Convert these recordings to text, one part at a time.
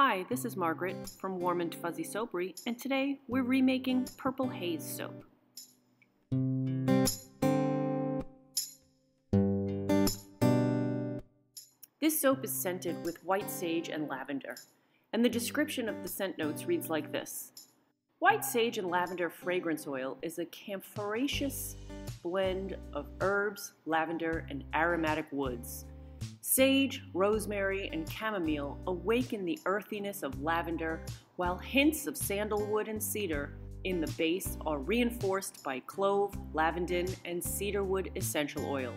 Hi, this is Margaret from Warm and Fuzzy Soapery, and today we're remaking Purple Haze Soap. This soap is scented with white sage and lavender, and the description of the scent notes reads like this. White sage and lavender fragrance oil is a camphoraceous blend of herbs, lavender, and aromatic woods. Sage, rosemary, and chamomile awaken the earthiness of lavender, while hints of sandalwood and cedar in the base are reinforced by clove, lavandin, and cedarwood essential oil.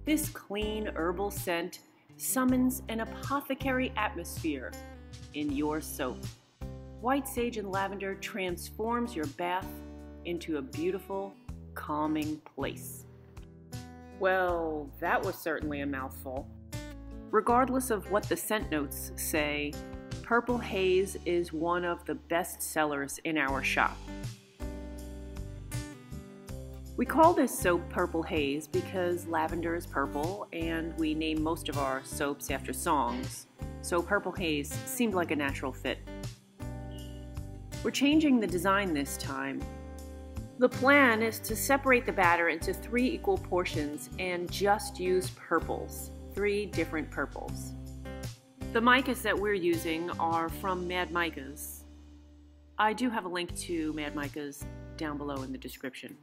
This clean herbal scent summons an apothecary atmosphere in your soap. White sage and lavender transforms your bath into a beautiful, calming place. Well, that was certainly a mouthful. Regardless of what the scent notes say, Purple Haze is one of the best sellers in our shop. We call this soap Purple Haze because lavender is purple and we name most of our soaps after songs, so Purple Haze seemed like a natural fit. We're changing the design this time. The plan is to separate the batter into 3 equal portions and just use purples, 3 different purples. The micas that we're using are from Mad Micas. I do have a link to Mad Micas down below in the description.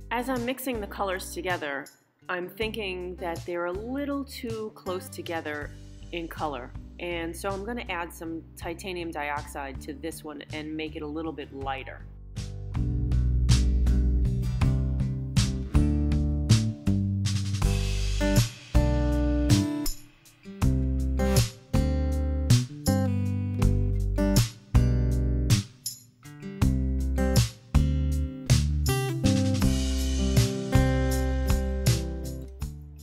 As I'm mixing the colors together, I'm thinking that they're a little too close together in color. And so I'm going to add some titanium dioxide to this one and make it a little bit lighter.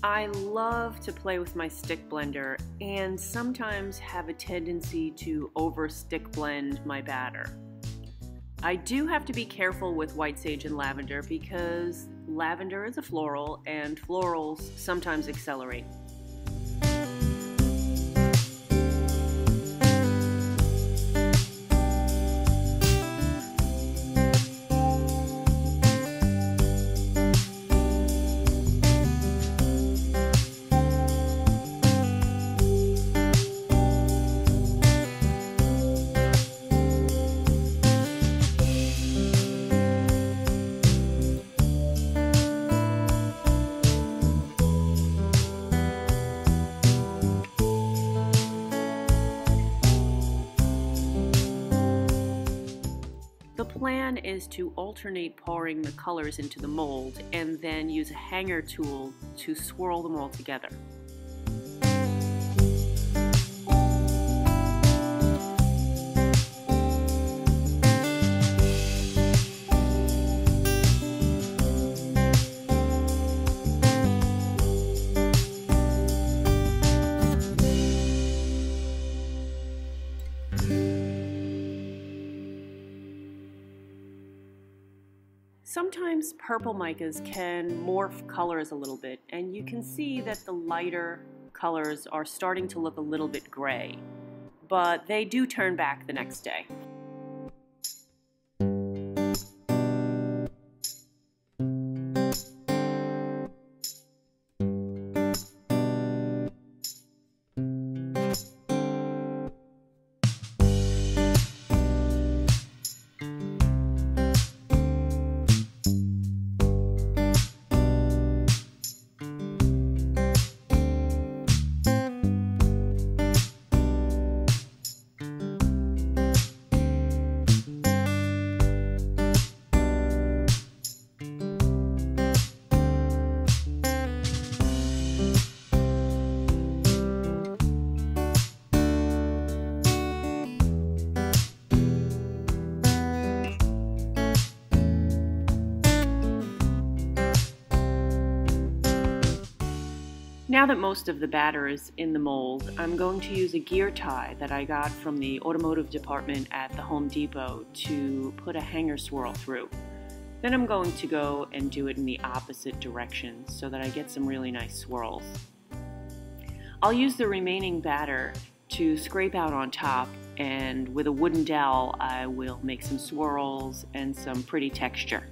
I love to play with my stick blender and sometimes have a tendency to over stick blend my batter. I do have to be careful with white sage and lavender because lavender is a floral and florals sometimes accelerate. The plan is to alternate pouring the colors into the mold and then use a hanger tool to swirl them all together. Sometimes purple micas can morph colors a little bit, and you can see that the lighter colors are starting to look a little bit gray, but they do turn back the next day. Now that most of the batter is in the mold, I'm going to use a gear tie that I got from the automotive department at the Home Depot to put a hanger swirl through. Then I'm going to go and do it in the opposite direction so that I get some really nice swirls. I'll use the remaining batter to scrape out on top, and with a wooden dowel I will make some swirls and some pretty texture.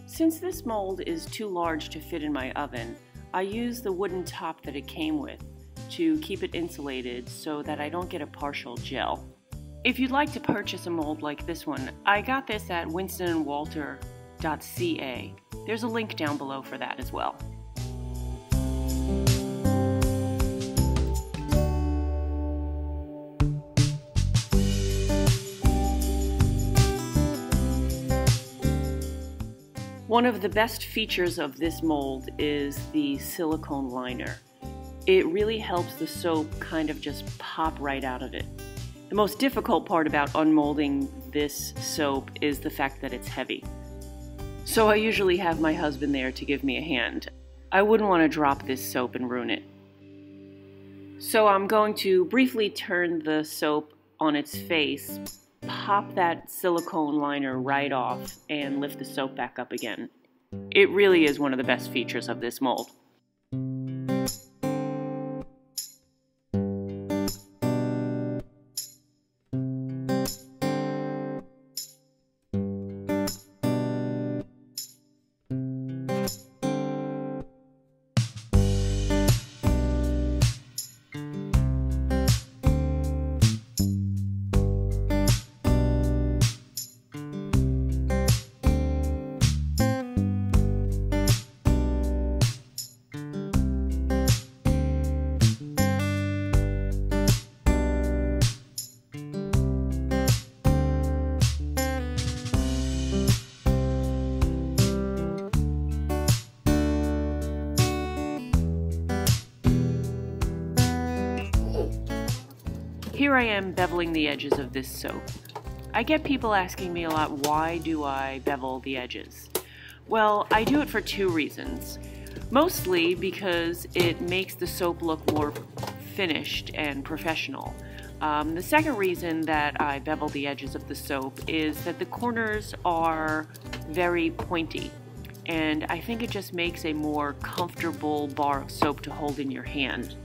Since this mold is too large to fit in my oven, I use the wooden top that it came with to keep it insulated so that I don't get a partial gel. If you'd like to purchase a mold like this one, I got this at winstonandwalter.ca. There's a link down below for that as well. One of the best features of this mold is the silicone liner. It really helps the soap kind of just pop right out of it. The most difficult part about unmolding this soap is the fact that it's heavy. So I usually have my husband there to give me a hand. I wouldn't want to drop this soap and ruin it. So I'm going to briefly turn the soap on its face, pop that silicone liner right off, and lift the soap back up again. It really is one of the best features of this mold. Here I am beveling the edges of this soap. I get people asking me a lot, why do I bevel the edges? Well, I do it for two reasons. Mostly because it makes the soap look more finished and professional. The second reason that I bevel the edges of the soap is that the corners are very pointy, and I think it just makes a more comfortable bar of soap to hold in your hand.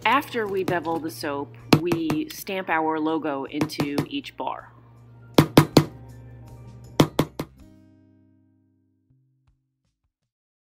After we bevel the soap, we stamp our logo into each bar.